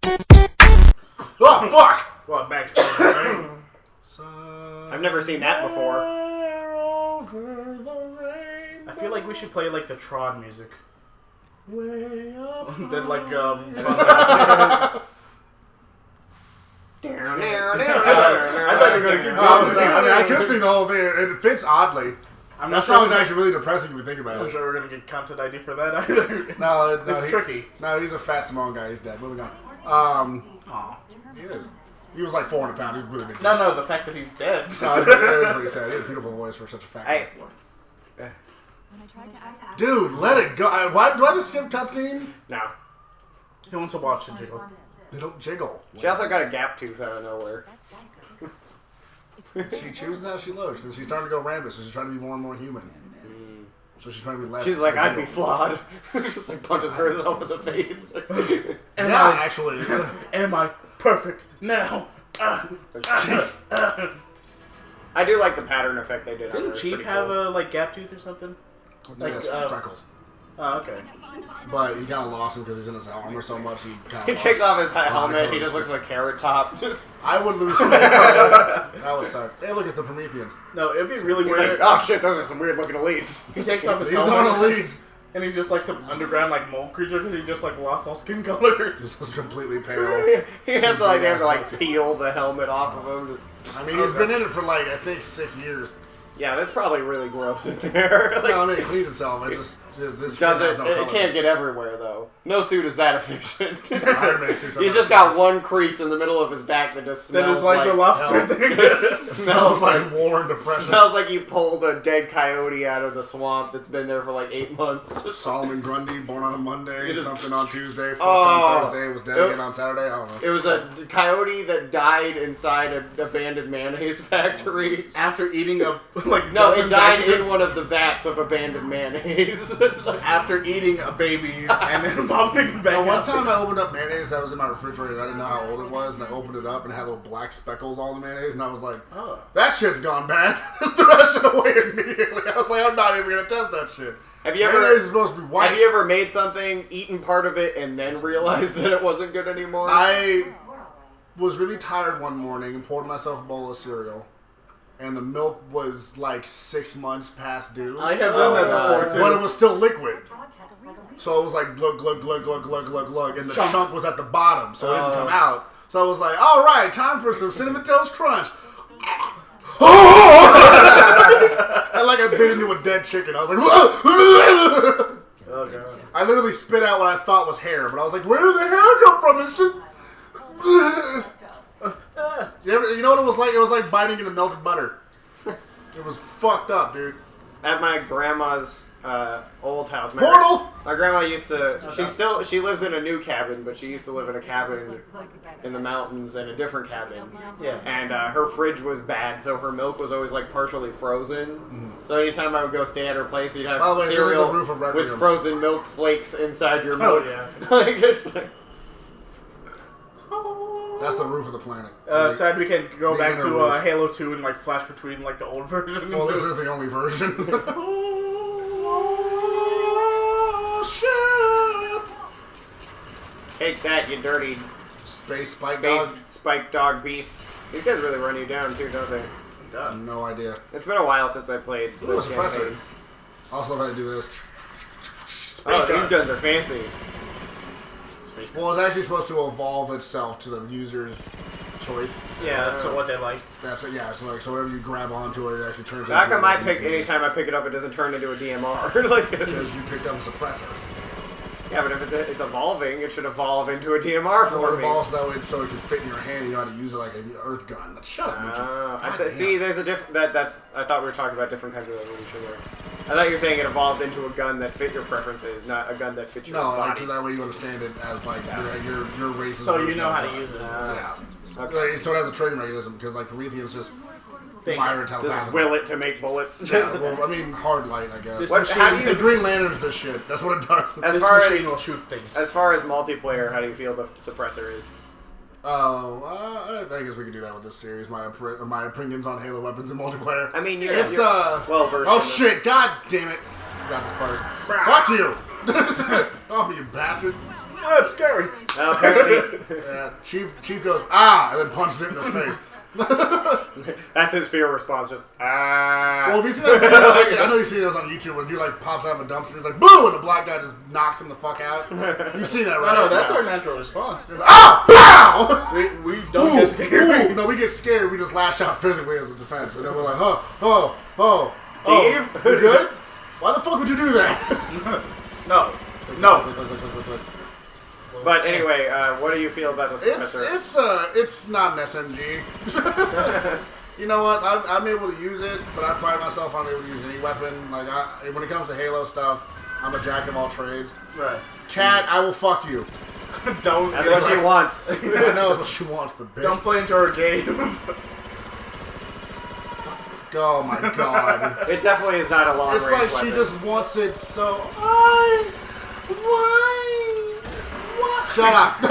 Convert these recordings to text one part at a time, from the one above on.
Oh, fuck! Well, back to right? I've never seen that before. I feel like we should play like the Tron music. Way up. Then like I thought you were gonna keep going. I mean, I could sing the whole thing. It fits oddly. I'm That not song's sure. actually really depressing if you think about I'm it. sure we're gonna get content ID for that either. No, It's tricky. No, he's a fat, small guy. He's dead. Moving on. Aw. He is. He was like 400 pounds. He was really big. No, the fact that he's dead. No, that is what he said. He had a beautiful voice for such a fat guy. Dude, let it go. Why do I just skip cutscenes? No. He wants to watch the jiggle. They don't jiggle. She also got a gap tooth out of nowhere. She chooses how she looks, and she's starting to go rampant, so she's trying to be more and more human. So she's trying to be less. She's like, I'd be flawed. Just like punches herself in the face. Actually. Am I perfect now? I do like the pattern effect they did on her. Didn't It's Chief pretty have cool. a like gap tooth or something? Like, Yes, freckles. Oh, okay. But he kind of lost him because he's in his armor so much. He takes off his helmet, he just looks like Carrot Top. Just I would lose. That would suck. Hey, look, it's the Prometheans. No, it'd be really he's weird. like, oh shit, those are some weird looking elites. He takes off his He's helmet. on the leads. And he's just like some underground like mole creature because he just like lost all skin color. He's just completely pale. He has to they have to like peel the helmet off of him. I mean, he's been in it for like, I think 6 years. Yeah, that's probably really gross in there. Like, No, I mean, it cleans itself. It just, this does skin it? has no It color. can't get everywhere though. No suit is that efficient. Iron Man suits He's just got one crease in the middle of his back that just That smells is like the lobster hell. thing. smells like war and depression. Smells like you pulled a dead coyote out of the swamp that's been there for like 8 months. Just Solomon Grundy, born on a Monday, You just- something on Tuesday, fucked Oh. on Thursday, was dead It- again on Saturday. I don't know. It was a coyote that died inside an abandoned mayonnaise factory. After eating a like No, dozen it died babies- in one of the vats of abandoned mayonnaise. after eating a baby and then vomiting back One out. time I opened up mayonnaise that was in my refrigerator and I didn't know how old it was, and I opened it up and it had little black speckles all in the mayonnaise, and I was like, Oh. that shit's gone bad. Just threw that shit away immediately. I was like, I'm not even going to test that shit. Have you Mayonnaise ever is supposed to be white. have you ever made something, eaten part of it, and then realized that it wasn't good anymore? I was really tired one morning and poured myself a bowl of cereal, and the milk was like 6 months past due, I have done that God. before too. but it was still liquid. So it was like glug, glug, glug, glug, glug, glug, glug, and the chunk was at the bottom, so it didn't come out. So I was like, all right, time for some Cinnamon Toast Crunch. And like I bit into a dead chicken. I was like, Oh god. I literally spit out what I thought was hair, but I was like, where did the hair come from? It's just... you know what it was like? It was like biting into melted butter. It was fucked up, dude. At my grandma's old house. Portal! My grandma used to. She lives in a new cabin, but she used to live in a cabin in the mountains in a different cabin. Yeah. And her fridge was bad, so her milk was always like partially frozen. So anytime I would go stay at her place, you'd have By the way, this is the cereal roof of with Requiem. frozen milk flakes inside your Oh milk. yeah. Like, it's like- That's the roof of the planet. Sad we can go the back inner to roof. Halo 2 and like flash between like the old version. Well, this is the only version. Oh, shit! Take that, you dirty Space Spike space Dog? spike dog beast. These guys really run you down too, don't they? No idea. It's been a while since I played Ooh, a this suppressor. campaign. Also, if I do this. Oh, these guns are fancy. Well, it's actually supposed to evolve itself to the user's choice. Yeah, that's what they like. That's it. Yeah, so like, so whenever you grab onto it, it actually turns. So how into come a I pick diffuser. anytime I pick it up, it doesn't turn into a DMR? Like, Because you picked up a suppressor. yeah, but if it's evolving, it should evolve into a DMR So for it me. evolves that way so it can fit in your hand. You know how to use it like an earth gun. Shut up, Mitchell. See, there's a different. That's. I thought we were talking about different kinds of evolution there. I thought you were saying it evolved into a gun that fit your preferences, not a gun that fits your No, like body. so that way you understand it as like your race. So you know how to use it. Yeah. Okay. Like, so it has a trading mechanism because like Prometheans just Thing. fire and Just telepathically. will it to make bullets. Yeah, well, I mean hard light, I guess. This What- how do The you, Green Lantern's this shit. That's what it does. as This far machine as will shoot things. as far as multiplayer, how do you feel the suppressor is? Oh, I guess we could do that with this series. My opinions on Halo weapons and multiplayer. I mean, you're It's well versed. Oh in it. shit! God damn it! Forgot this part. Fuck you! Oh, you bastard! Oh, it's scary. Apparently, Chief goes, ah, and then punches it in the face. that's his fear response. Just ah. Well, have you seen that video? I know you've seen those on YouTube when he like pops out of a dumpster. He's like, boo! And the black guy just knocks him the fuck out. You've seen that, right? No, that's our natural response. Ah! Pow! We don't get scared. Ooh. No, we get scared. We just lash out physically as a defense. And then we're like, Steve? You good? Why the fuck would you do that? No. But anyway, what do you feel about this suppressor? It's not an SMG. You know what? I'm able to use it, but I pride myself on able to use any weapon. Like when it comes to Halo stuff, I'm a jack of all trades. Right. Cat, I will fuck you. Don't. That's what she wants. I know it's what she wants, the bitch. Don't play into her game. Oh my god. It definitely is not a long It's range like weapon. she just wants it so. Why? Shut up.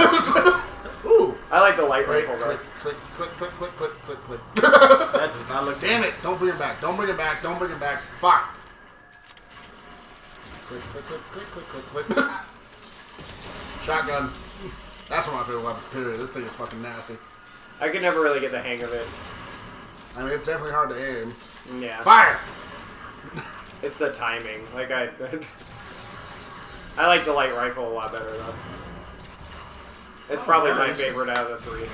Ooh. I like the light Wait, rifle though. click. That does not look. Damn it! Don't bring it back. Fuck. Click. Shotgun. That's one of my favorite weapons, period. This thing is fucking nasty. I could never really get the hang of it. I mean, it's definitely hard to aim. Yeah. Fire! It's the timing. Like I like the light rifle a lot better though. It's probably my favorite out of the three.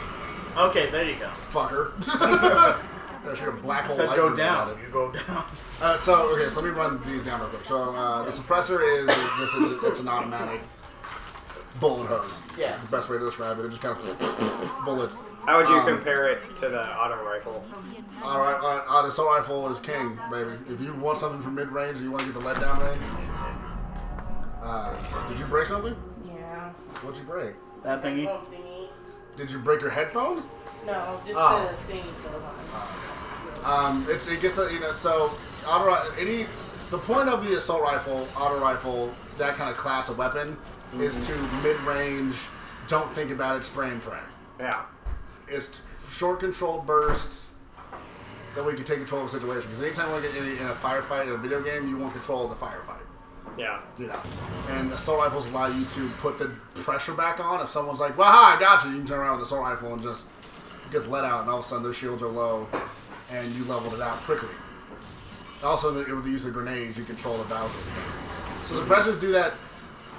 Okay, there you go. Fucker. I should have black hole Said light go ring down. about it. You go down. So let me run these down real quick. So, the suppressor it's an automatic bullet hose. Yeah. The best way to describe it. It just kind of bullets. How would you compare it to the auto rifle? Alright, the assault rifle is king, baby. If you want something from mid-range and you want to get the letdown range. Did you break something? Yeah. What'd you break? That thingy. Phone thingy. Did you break your headphones? No, just Oh. the thingy for the line. It gets the, so the point of the assault rifle, auto rifle, that kind of class of weapon is to mid-range, don't think about it, spray and pray. Yeah. It's short controlled bursts that we can take control of the situation. Because anytime we get in a firefight in a video game, you want control of the firefight. Yeah. You know, and assault rifles allow you to put the pressure back on. If someone's like, "Well, hi, I got you," you can turn around with the assault rifle and just get let out, and all of a sudden their shields are low, and you leveled it out quickly. Also, with the use of grenades, you control the battlefield. So suppressors do that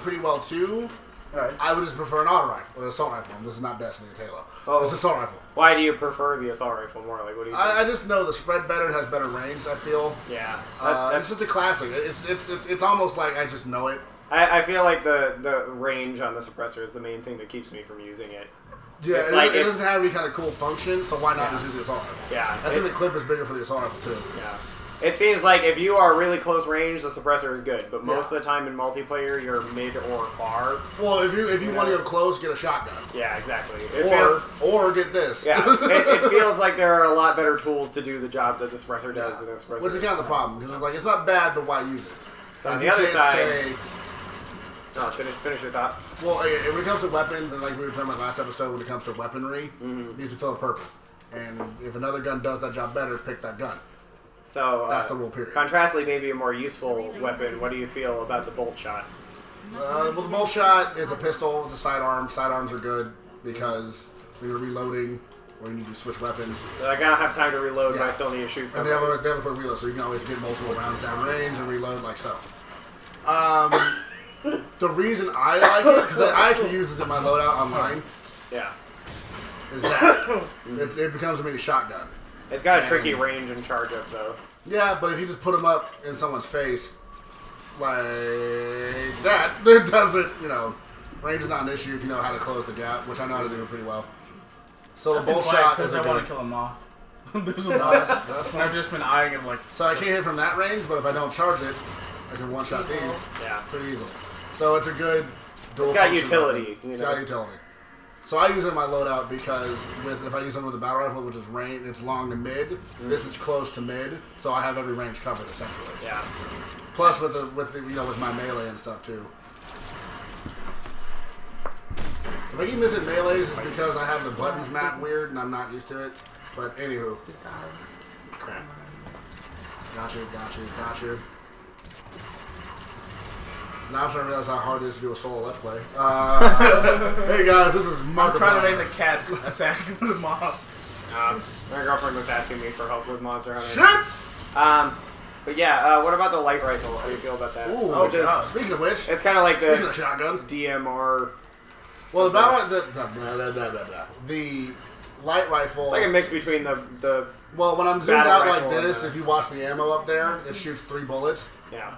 pretty well too. Right. I would just prefer an auto rifle, or an assault rifle. This is not Destiny, it's Halo. Oh. It's an assault rifle. Why do you prefer the assault rifle more? Like, what do you think? I just know the spread better, it has better range, I feel. Yeah. It's just a classic. It's almost like I just know it. I feel like the range on the suppressor is the main thing that keeps me from using it. Yeah, It's like it doesn't have any kind of cool function, so why not Yeah. just use the assault rifle? Yeah. I think the clip is bigger for the assault rifle, too. Yeah. It seems like if you are really close range, the suppressor is good. But most of the time in multiplayer, you're mid or far. Well, if you want to go close, get a shotgun. Yeah, exactly. Or get this. Yeah, it feels like there are a lot better tools to do the job that the suppressor does than the suppressor. Which is kind of the problem, because it's like, it's not bad, but why use it? So on If the you other can't side... say- No, finish your thought. well, when it comes to weapons, and like we were talking about last episode, when it comes to weaponry, it needs to fill a purpose. And if another gun does that job better, pick that gun. So That's the rule, period. Contrastly, maybe a more useful weapon. What do you feel about the bolt shot? Well, the bolt shot is a pistol. It's a sidearm. Sidearms are good because when you're reloading or you need to switch weapons. I gotta have time to reload, but Yeah. I still need to shoot And something. they have a quick reload, so you can always get multiple rounds down range and reload like so. The reason I like it, because I actually use this in my loadout online, Yeah. is that it becomes a mini shotgun. It's got a tricky range and charge up, though. Yeah, but if you just put them up in someone's face, like that, it doesn't, range is not an issue if you know how to close the gap, which I know how to do pretty well. So the bolt shot is because I a want to good. kill him off. There's a No, lot. that's fine. I've just been eyeing him like. So I can't hit from that range, but if I don't charge it, I can one-shot these Yeah. pretty easily. So it's a good dual It's got function utility, weapon. you It's know. got utility. So I use it in my loadout because if I use something with a battle rifle, which is range, it's long to mid. This is close to mid, so I have every range covered essentially. Yeah. Plus with my melee and stuff too. If I keep missing melees, it's because I have the buttons mapped weird and I'm not used to it. But anywho, crap. Got you. Now I'm starting to realize how hard it is to do a solo Let's Play. Hey guys, this is Mark. I'm trying to make the cat attack the mob. My girlfriend was asking me for help with Monster Hunter. Shit! But yeah, what about the light rifle? How do you feel about that? Ooh, Oh, Which is, God. Speaking of which, it's kind of like speaking the of shotguns, DMR. well, the light rifle. It's like a mix between the well, when I'm zoomed battle out like rifle and this, the- if you watch the ammo up there, it shoots 3 bullets. yeah.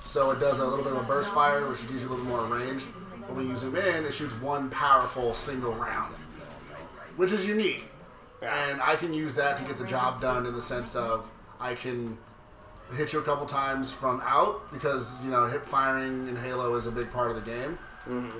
So it does a little bit of a burst fire, which gives you a little more range. But when you zoom in, it shoots 1 powerful single round, which is unique. Yeah. And I can use that to get the job done in the sense of I can hit you a couple times from out because, you know, hip firing in Halo is a big part of the game. Mm-hmm.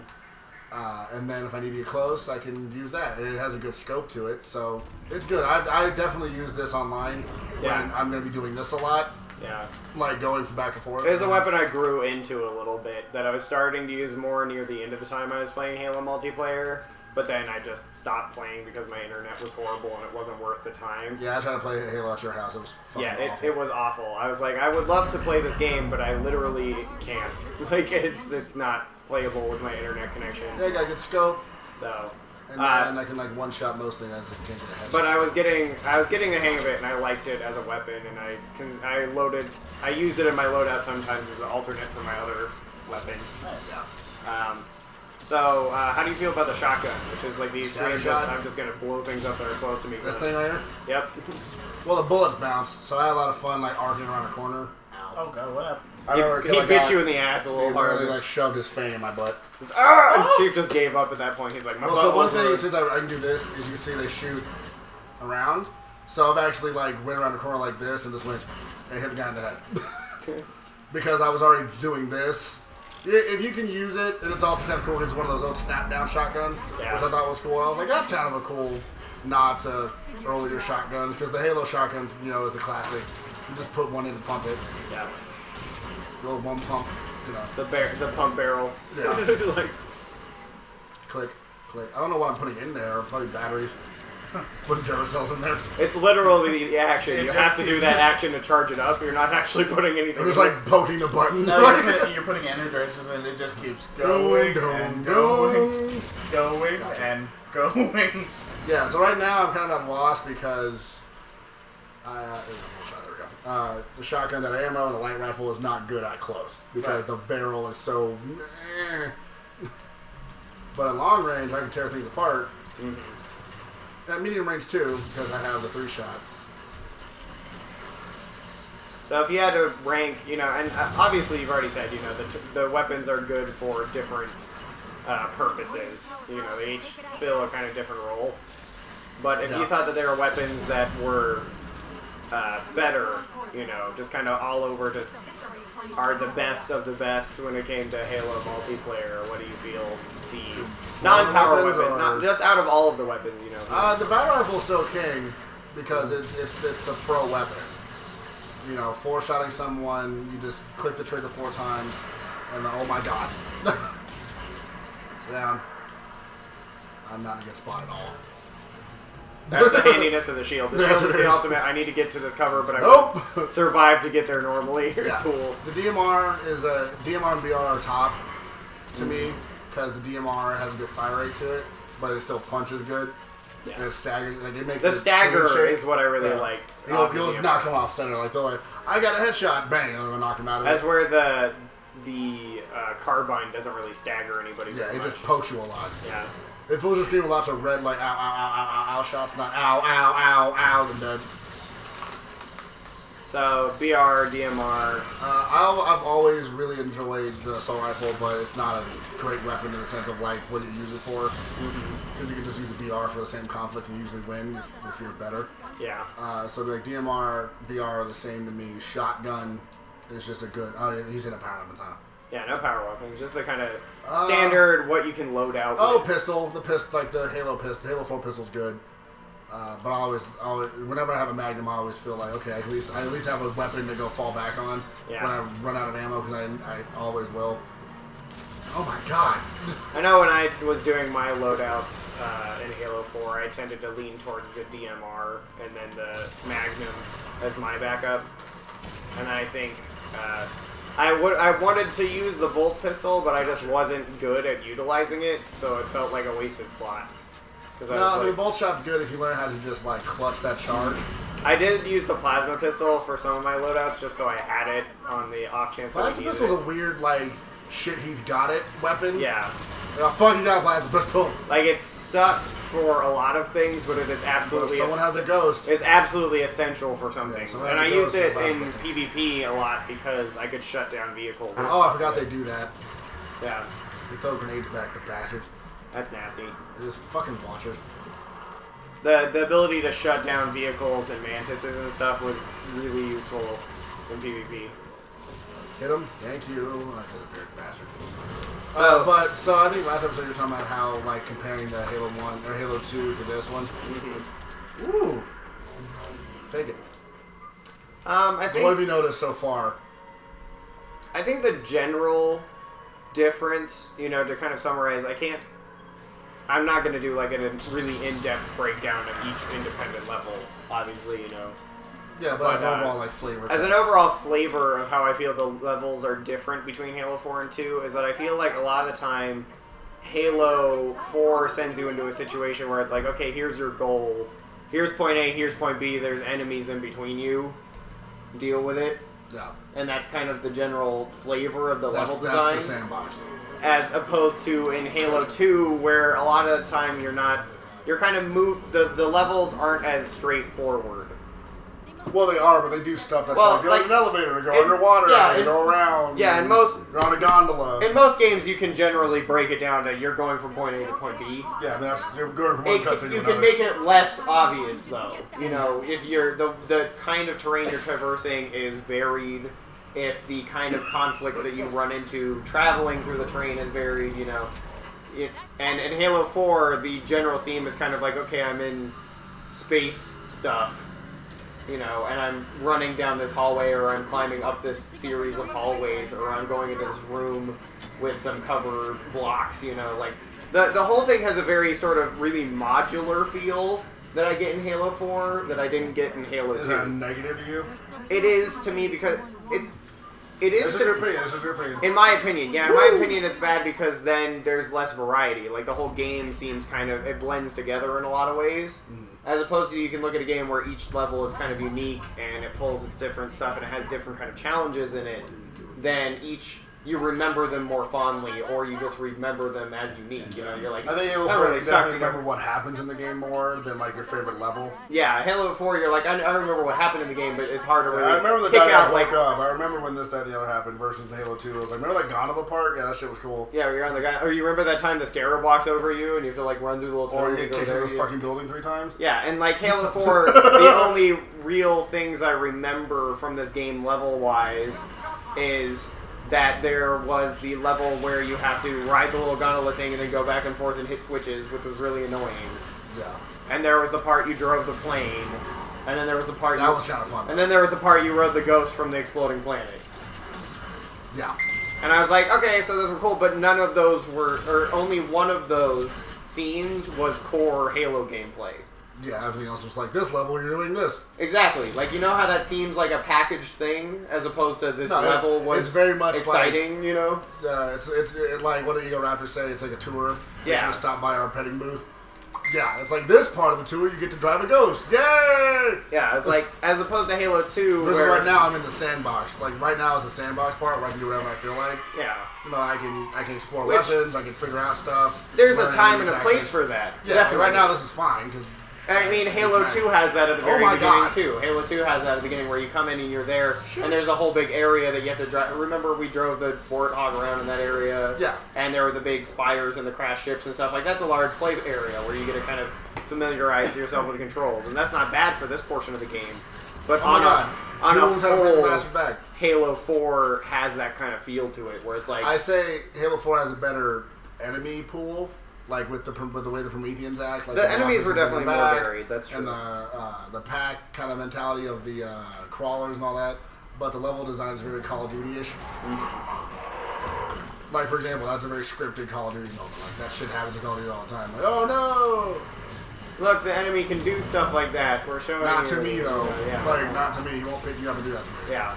And then if I need to get close, I can use that. And it has a good scope to it, so it's good. I definitely use this online when I'm going to be doing this a lot. Yeah. Like going from back and forth. It was a weapon I grew into a little bit that I was starting to use more near the end of the time I was playing Halo multiplayer, but then I just stopped playing because my internet was horrible and it wasn't worth the time. Yeah, I tried to play Halo at your house. It was fucking awful. It was awful. I was like, I would love to play this game, but I literally can't. Like, it's not playable with my internet connection. Yeah, I got a good scope. So, And then I can like one-shot most things. I just can't get a headshot. but I was getting the hang of it, and I liked it as a weapon, and I used it in my loadout sometimes as an alternate for my other weapon. So, how do you feel about the shotgun, which is like these Scatter three? shot? I'm just gonna blow things up that are close to me. This thing right here? Yep. Well, the bullets bounce, so I had a lot of fun like arcing around a corner. Oh god, what happened? I remember a He kill I bit got, you in the ass a he little literally hard. like shoved his fang in my butt. And Chief just gave up at that point. He's like, my Well, butt so one was thing ruined. since I can do this is you can see they shoot around. So I've actually like went around the corner like this and just went and hit the guy in the head because I was already doing this. If you can use it, and it's also kind of cool because it's one of those old snap down shotguns, Yeah. which I thought was cool. I was like, that's kind of a cool nod to earlier shotguns because the Halo shotguns, you know, is the classic. You just put one in and pump it. Yeah. Go one pump, you know, The pump barrel. Yeah. Like, click, click. I don't know what I'm putting in there. Probably batteries. Putting Duracells in there. it's literally the action. It You just have to do keeps- that action to charge it up. You're not actually putting anything. It was in like poking the button. No, you're putting energizers and it just keeps going and going and going. Yeah, so right now I'm kind of at a loss because the shotgun, that ammo, and the light rifle is not good at close because the barrel is so. But at long range, I can tear things apart. At medium range too, because I have the 3-shot. So if you had to rank, you know, and obviously you've already said, you know, the weapons are good for different purposes. You know, they each fill a kind of different role. But if you thought that there were weapons that were better, you know, just kind of all over, just are the best of the best when it came to Halo multiplayer, what do you feel the non-power weapons weapon, or- not just out of all of the weapons, you know? The battle rifle is still king because it's the pro weapon. You know, 4-shotting someone, you just click the trigger 4 times, and then, oh my god. Down. I'm not gonna get spot at all. That's the handiness of the shield. The Yes, shield is it the is. ultimate. I need to get to this cover, but I Nope. won't survive to get there normally. Yeah. Tool. The DMR is a DMR and BR are top to me because the DMR has a good fire rate to it, but it still punches good. Yeah. And it staggers. Like it makes The it stagger swing shape. is what I really Yeah. like. You'll knock someone off center. Like they're like, I got a headshot, bang, and I'm gonna knock him out of That's it. where the carbine doesn't really stagger anybody. Yeah, very it much. just pokes you a lot. Yeah. It fills your screen with lots of red, like ow, ow, ow, ow, ow, ow shots, not ow, ow, ow, ow, and dead. So BR, DMR. I've always really enjoyed the assault rifle, but it's not a great weapon in the sense of like what you use it for. Because you can just use the BR for the same conflict and usually win if you're better. Yeah. So like DMR, BR are the same to me. Shotgun is just a good. Oh, you're using a power weapon, huh? Yeah, no power weapons. Just the kind of standard what you can load out Oh, with. pistol. The pistol, like the Halo pistol. Halo 4 pistol's good. But I always, whenever I have a Magnum, I always feel like, okay, I at least have a weapon to go fall back on Yeah. when I run out of ammo, because I always will. Oh my god. I know when I was doing my loadouts in Halo 4, I tended to lean towards the DMR and then the Magnum as my backup. And then I think I wanted to use the bolt pistol, but I just wasn't good at utilizing it, so it felt like a wasted slot. No, I mean, the bolt shot's good if you learn how to just like clutch that charge. I did use the plasma pistol for some of my loadouts, just so I had it on the off chance that I Plasma needed pistol's it. a weird like shit he's got it weapon. Yeah. Like, fuck, you got a plasma pistol. Like, it sucks for a lot of things, but it is absolutely... Well, if someone has a ghost. It's absolutely essential for some things. someone And has I a used ghost, it no in plasma PvP a lot because I could shut down vehicles. and Oh, I stuff forgot with they it. do that. Yeah, They throw grenades back, the bastards. that's nasty. They're just fucking watchers. The ability to shut down vehicles and mantises and stuff was really useful in PvP. Hit him. Thank you. Oh, disappeared, bastard. So, I think last episode you were talking about how like comparing the Halo 1 or Halo 2 to this one. mhm. Ooh. Take it. I So what have think you noticed so far? the general difference, you know, to kind of summarize, I'm not going to do like a really in-depth breakdown of each independent level, obviously, you know. Yeah, but as an overall like flavor. As an overall flavor of how I feel the levels are different between Halo 4 and 2 is that I feel like a lot of the time Halo 4 sends you into a situation where it's like, okay, here's your goal. Here's point A, here's point B, there's enemies in between you. Deal with it. Yeah. And that's kind of the general flavor of the level That's design. the sandbox. As opposed to in Halo 2 where a lot of the time you're kind of the levels aren't as straightforward. Well, they are, but they do stuff that's Well, like go like, in an elevator, go underwater, go around. Yeah, and most You're on a gondola. in most games you can generally break it down to you're going from point A to point B. Yeah, that's you're going from one cutscene to You another. can make it less obvious though. You know, if you're the kind of terrain you're traversing is varied, if the kind of conflicts that you run into traveling through the terrain is varied, you know. And in Halo 4, the general theme is kind of like, okay, I'm in space stuff. You know, and I'm running down this hallway, or I'm climbing up this series of hallways, or I'm going into this room with some cover blocks, you know, like, the whole thing has a very sort of really modular feel that I get in Halo 4 that I didn't get in Halo 2. Is that negative to you? It is to me because it is This is to, your opinion. This is your opinion. in my opinion, yeah, in my opinion it's bad because then there's less variety. Like, the whole game seems kind of, it blends together in a lot of ways. As opposed to, you can look at a game where each level is kind of unique and it pulls its different stuff and it has different kind of challenges in it, then you remember them more fondly, or you just remember them as unique. You know, you're like, I think Halo that 4 really you sucked. definitely remember what happens in the game more than like your favorite level. Yeah, Halo 4, you're like, I remember what happened in the game, but it's hard to really I remember the pick time out, I like, woke up. I remember when this, that, and the other happened versus in Halo 2. I was like, remember that gondola part? Yeah, that shit was cool. yeah, you're on the guy, or you remember that time the scarab walks over you and you have to like run through the little tunnel Or you and get go kicked there, into the fucking building 3 times. Yeah, and like Halo 4, the only real things I remember from this game level-wise is that there was the level where you have to ride the little gondola thing and then go back and forth and hit switches, which was really annoying. Yeah. And there was the part you drove the plane, and then there was the part That was kind of fun. and then there was the part you rode the ghost from the exploding planet. Yeah. And I was like, okay, so those were cool, but none of those were, or only one of those scenes was core Halo gameplay. Yeah, everything else was like, this level, you're doing this. Exactly. Like, you know how that seems like a packaged thing, as opposed to this No, level was it's very much exciting, you know? It's like, what did Ego Raptor say? It's like a tour. Yeah. You should stop by our petting booth. Yeah, it's like this part of the tour, you get to drive a ghost. Yay! Yeah, it's like, as opposed to Halo 2, Versus where... right now, I'm in the sandbox. Like, right now is the sandbox part where I can do whatever I feel like. Yeah. You know, I can explore Which- weapons, I can figure out stuff. There's a learn time new and a place tactics. for that. Yeah, Definitely. right now this is fine, because... I mean, Halo 2 has that at the very Oh my beginning, God. too. Halo 2 has that at the beginning where you come in and you're there, and there's a whole big area that you have to drive. Remember, we drove the Warthog around in that area? Yeah. And there were the big spires and the crash ships and stuff. Like, that's a large play area where you get to kind of familiarize yourself with the controls. And that's not bad for this portion of the game. But Oh my God. on a Tools have a whole, master bag. Halo 4 has that kind of feel to it, where it's like... I say Halo 4 has a better enemy pool, like with the way the Prometheans act. Like the enemies monsters were can bring definitely them more back, varied, that's true. And the pack kind of mentality of the crawlers and all that. But the level design is very Call of Duty-ish. Like, for example, that's a very scripted Call of Duty moment. Like, that shit happens in Call of Duty all the time. Like, oh no! Look, the enemy can do stuff like that. We're showing Not you, to me, though. yeah. Like, not to me. He won't pick you up and do that to me. Yeah.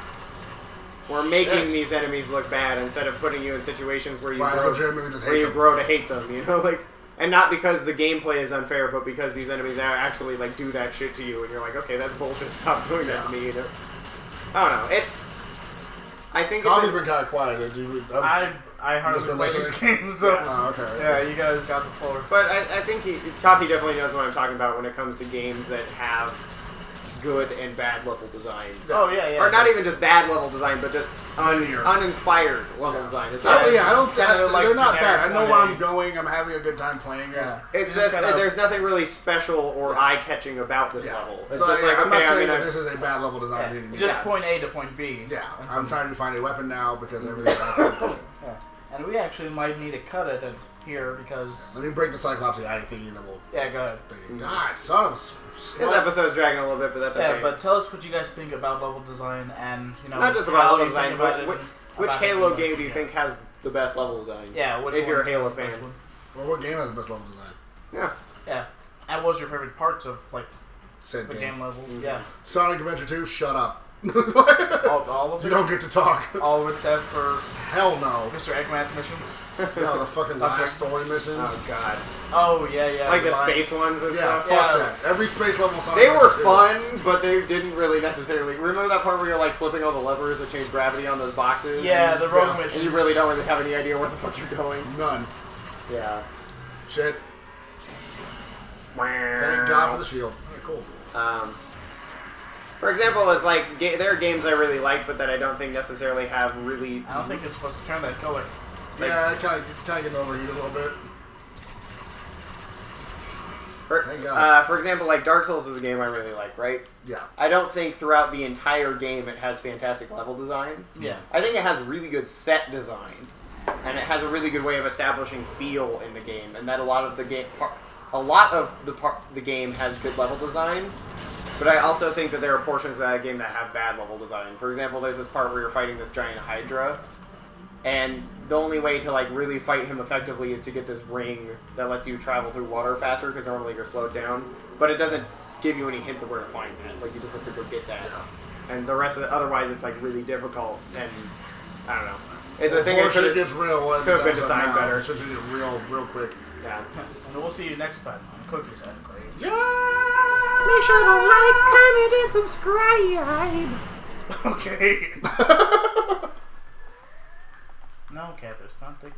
We're making these enemies look bad instead of putting you in situations where you grow, grow to hate them. You know, like, and not because the gameplay is unfair, but because these enemies actually like do that shit to you, and you're like, okay, that's bullshit. Stop doing that to me. You know? I don't know. I think Coffee's been kind of quiet. I hardly play these games, so okay. Yeah, you guys got the floor. But I think Coffee definitely knows what I'm talking about when it comes to games that have good and bad level design. Oh yeah. Or not even just bad level design, but just uninspired level design. It's I don't think they're not bad. I know where I'm a going. I'm having a good time playing it. Yeah. It's just there's nothing really special or eye-catching about this level. It's so just like, I'm not saying that this is a bad level design. Just point A to point B. Yeah, I'm trying to find a weapon now because everything's happening. And we actually might need to cut it in here because... Let me break the Cyclops eye thingy and then we'll... Yeah, go ahead. God, son of a... This episode's dragging a little bit, but that's okay. Yeah, but tell us what you guys think about level design and, not just about level design, but which Halo game do you think has the best level design? Yeah, if you're a Halo fan. Well, what game has the best level design? Yeah. And what was your favorite parts of, like, Said the game level? Mm-hmm. Yeah. Sonic Adventure 2, shut up. all of it? You don't get to talk. All of it except for... Hell no. Mr. Eggman's missions? No, the fucking last story missions. Oh, God. Oh, yeah. Like the space ones and stuff? Fuck that. Every space level Sonic They were fun, but they didn't really necessarily... Remember that part where you're, like, flipping all the levers that change gravity on those boxes? Yeah, the rogue mission. And you really don't really have any idea where the fuck you're going? None. Yeah. Shit. Thank God for the shield. Alright, cool. For example, it's like there are games I really like, but that I don't think necessarily have really. I don't think it's supposed to turn that color. Yeah, kind of getting overheated a little bit. For example, like Dark Souls is a game I really like, right? Yeah. I don't think throughout the entire game it has fantastic level design. Yeah. I think it has really good set design, and it has a really good way of establishing feel in the game, and that a lot of the game has good level design. But I also think that there are portions of that game that have bad level design. For example, there's this part where you're fighting this giant Hydra, and the only way to like really fight him effectively is to get this ring that lets you travel through water faster, because normally you're slowed down. But it doesn't give you any hints of where to find that. Like, you just have to go get that. And the rest of it, otherwise it's like really difficult, and I don't know. It's a thing that could have been designed better. It should be real quick. Yeah. And we'll see you next time on Cookies and Cream. Yeah! Make sure to like, comment, and subscribe. Okay. No, Cathers, not take